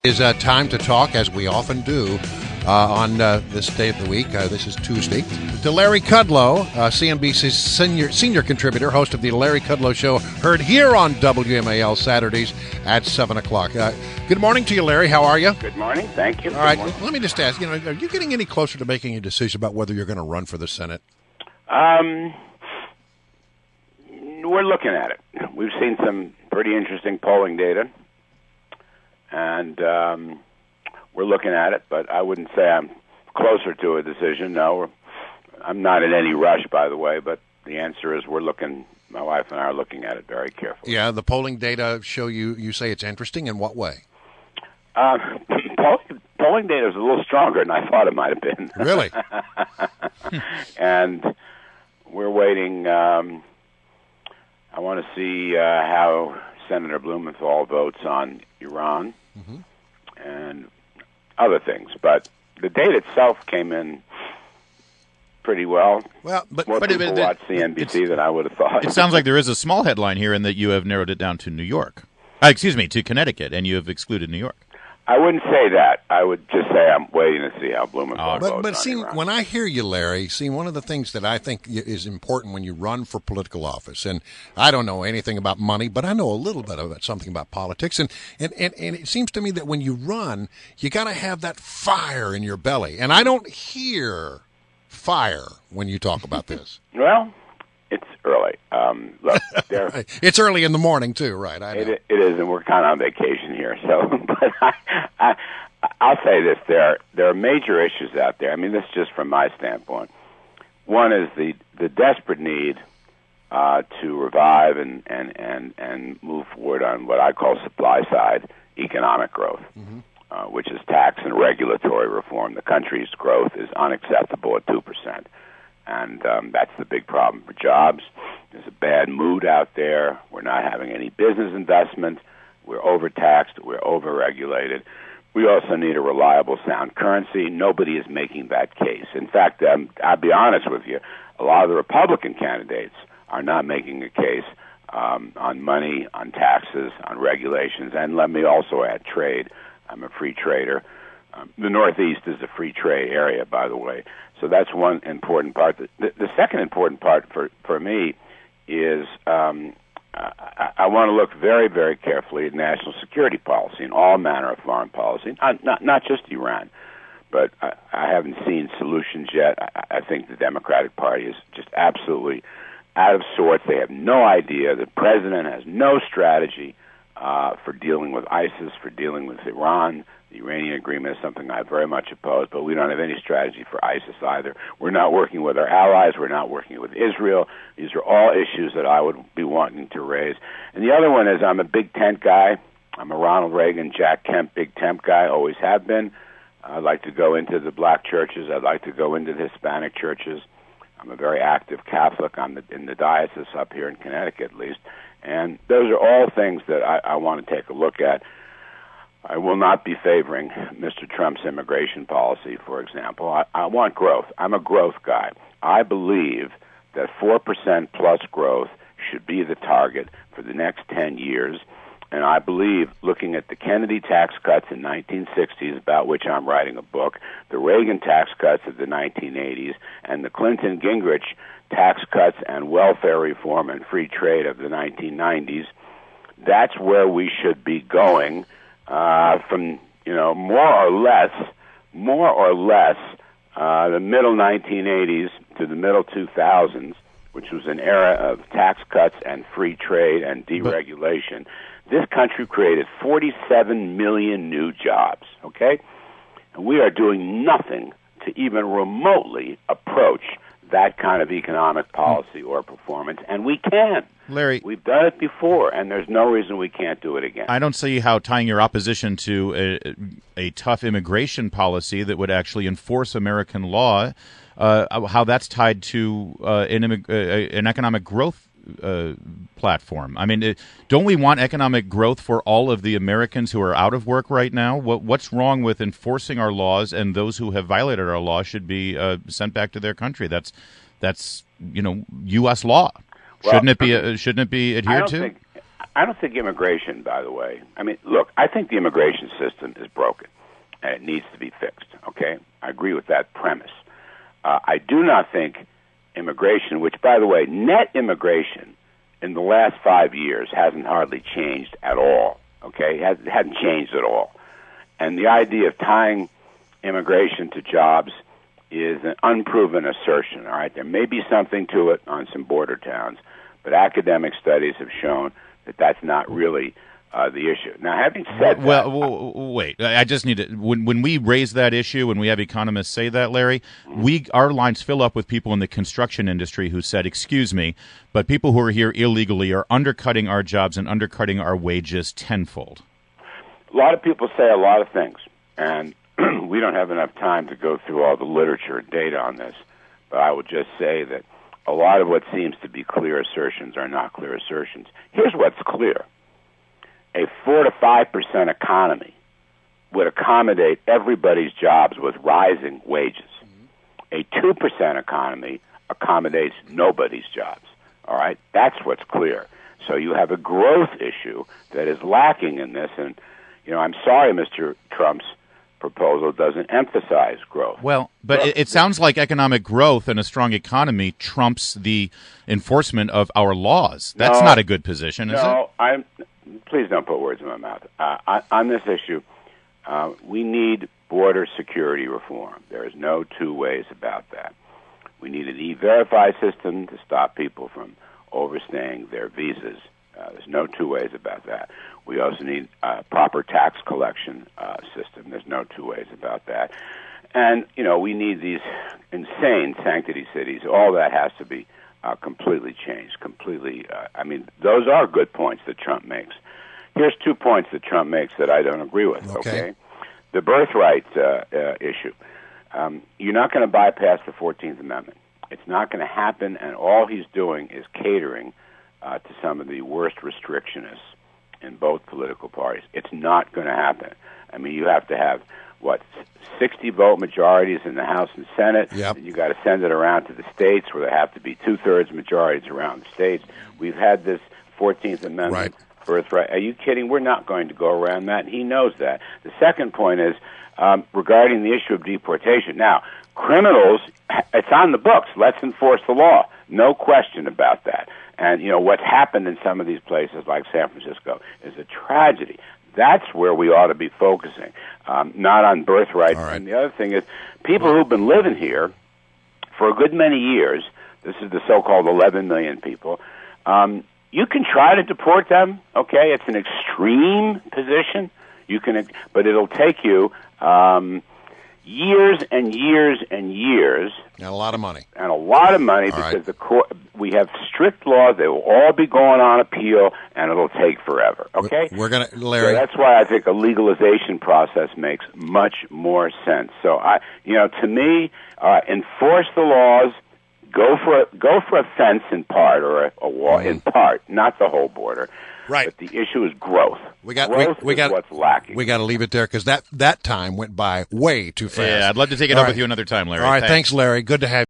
Is time to talk, as we often do, on this day of the week. This is Tuesday. To Larry Kudlow, CNBC's senior contributor, host of the Larry Kudlow Show, heard here on WMAL Saturdays at 7 o'clock. Good morning to you, Larry. How are you? Good morning. Thank you. All right. Let me just ask, are you getting any closer to making a decision about whether you're going to run for the Senate? We're looking at it. We've seen some pretty interesting polling data. And we're looking at it, but I wouldn't say I'm closer to a decision. No, I'm not in any rush, by the way, but the answer is my wife and I are looking at it very carefully. Yeah, the polling data show you say it's interesting. In what way? Polling data is a little stronger than I thought it might have been. Really? And we're waiting. I want to see how Senator Blumenthal votes on Iran and other things, but the data itself came in pretty well. Well, more people watch CNBC than I would have thought. It sounds like there is a small headline here in that you have narrowed it down to New York. To Connecticut, and you have excluded New York. I wouldn't say that. I would just say I'm waiting to see how Blumenthal votes But see, on Iran. when I hear you, Larry, one of the things that I think is important when you run for political office, and I don't know anything about money, but I know a little bit about something about politics, and it seems to me that when you run, you got to have that fire in your belly, and I don't hear fire when you talk about this. Well, it's early. Look, it's early in the morning too, right? I know. It is, and we're kind of on vacation here. So, but I'll say this: there are major issues out there. I mean, this is just from my standpoint. One is the desperate need to revive and move forward on what I call supply side economic growth, which is tax and regulatory reform. The country's growth is unacceptable at 2%. And that's the big problem for jobs. There's a bad mood out there. We're not having any business investment. We're overtaxed. We're overregulated. We also need a reliable, sound currency. Nobody is making that case. In fact, I'll be honest with you, a lot of the Republican candidates are not making a case on money, on taxes, on regulations, and let me also add trade. I'm a free trader. The Northeast is a free trade area, by the way. So that's one important part. The second important part for me is I want to look very, very carefully at national security policy and all manner of foreign policy, not just Iran. But I haven't seen solutions yet. I think the Democratic Party is just absolutely out of sorts. They have no idea. The president has no strategy for dealing with ISIS, for dealing with Iran. The Iranian agreement is something I very much oppose, but we don't have any strategy for ISIS either. We're not working with our allies. We're not working with Israel. These are all issues that I would be wanting to raise. And the other one is I'm a big tent guy. I'm a Ronald Reagan, Jack Kemp, big tent guy, always have been. I'd like to go into the black churches. I'd like to go into the Hispanic churches. I'm a very active Catholic. I'm in the diocese up here in Connecticut, at least. And those are all things that I want to take a look at. I will not be favoring Mr. Trump's immigration policy, for example. I want growth. I'm a growth guy. I believe that 4% plus growth should be the target for the next 10 years. And I believe, looking at the Kennedy tax cuts in 1960s, about which I'm writing a book, the Reagan tax cuts of the 1980s, and the Clinton-Gingrich tax cuts and welfare reform and free trade of the 1990s, that's where we should be going. From more or less the middle 1980s to the middle 2000s, which was an era of tax cuts and free trade and deregulation. This country created 47 million new jobs, okay? And we are doing nothing to even remotely approach that kind of economic policy or performance, and we can. Larry, we've done it before, and there's no reason we can't do it again. I don't see how tying your opposition to a tough immigration policy that would actually enforce American law, how that's tied to an economic growth platform. I mean, don't we want economic growth for all of the Americans who are out of work right now? What's wrong with enforcing our laws, and those who have violated our law should be sent back to their country? That's U.S. law. Well, shouldn't it be adhered to? I don't think immigration, by the way. I mean, look, I think the immigration system is broken, and it needs to be fixed, okay? I agree with that premise. I do not think immigration, which, by the way, net immigration in the last 5 years hasn't hardly changed at all, okay? It hadn't changed at all. And the idea of tying immigration to jobs is an unproven assertion, all right? There may be something to it on some border towns, but academic studies have shown that that's not really the issue. Now, having said that... Well, wait. I just need to... When we raise that issue, when we have economists say that, Larry, our lines fill up with people in the construction industry who said, excuse me, but people who are here illegally are undercutting our jobs and undercutting our wages tenfold. A lot of people say a lot of things, and we don't have enough time to go through all the literature and data on this, but I would just say that a lot of what seems to be clear assertions are not clear assertions. Here's what's clear. A 4 to 5% economy would accommodate everybody's jobs with rising wages. A 2% economy accommodates nobody's jobs. All right? That's what's clear. So you have a growth issue that is lacking in this, and I'm sorry Mr. Trump's proposal doesn't emphasize growth. Well, but it sounds like economic growth and a strong economy trumps the enforcement of our laws. That's not a good position, is it? No, please don't put words in my mouth. On this issue, we need border security reform. There is no two ways about that. We need an e-verify system to stop people from overstaying their visas. There's no two ways about that. We also need a proper tax collection system. There's no two ways about that. And, we need these insane sanctity cities. All that has to be completely changed, those are good points that Trump makes. Here's 2 points that Trump makes that I don't agree with, okay? The birthright issue. You're not going to bypass the 14th Amendment. It's not going to happen, and all he's doing is catering to some of the worst restrictionists in both political parties. It's not going to happen. I mean, you have to have, 60 vote majorities in the House and Senate, and you got to send it around to the states where there have to be 2/3 majorities around the states. We've had this 14th Amendment birthright. Are you kidding? We're not going to go around that, and he knows that. The second point is regarding the issue of deportation. Now, criminals, it's on the books. Let's enforce the law. No question about that. And, what's happened in some of these places like San Francisco is a tragedy. That's where we ought to be focusing, not on birthright. Right. And the other thing is people who've been living here for a good many years, this is the so-called 11 million people, you can try to deport them, okay? It's an extreme position. But it'll take you years and years and years. And a lot of money. And a lot of money because we have strict laws. They will all be going on appeal, and it'll take forever, okay? We're going to, Larry. So that's why I think a legalization process makes much more sense. So, to me, enforce the laws. Go for a fence in part or a wall in part, not the whole border. Right. But the issue is growth. Growth is what's lacking. We got to leave it there because that time went by way too fast. Yeah, I'd love to take it up with you another time, Larry. All right, thanks, Larry. Good to have you.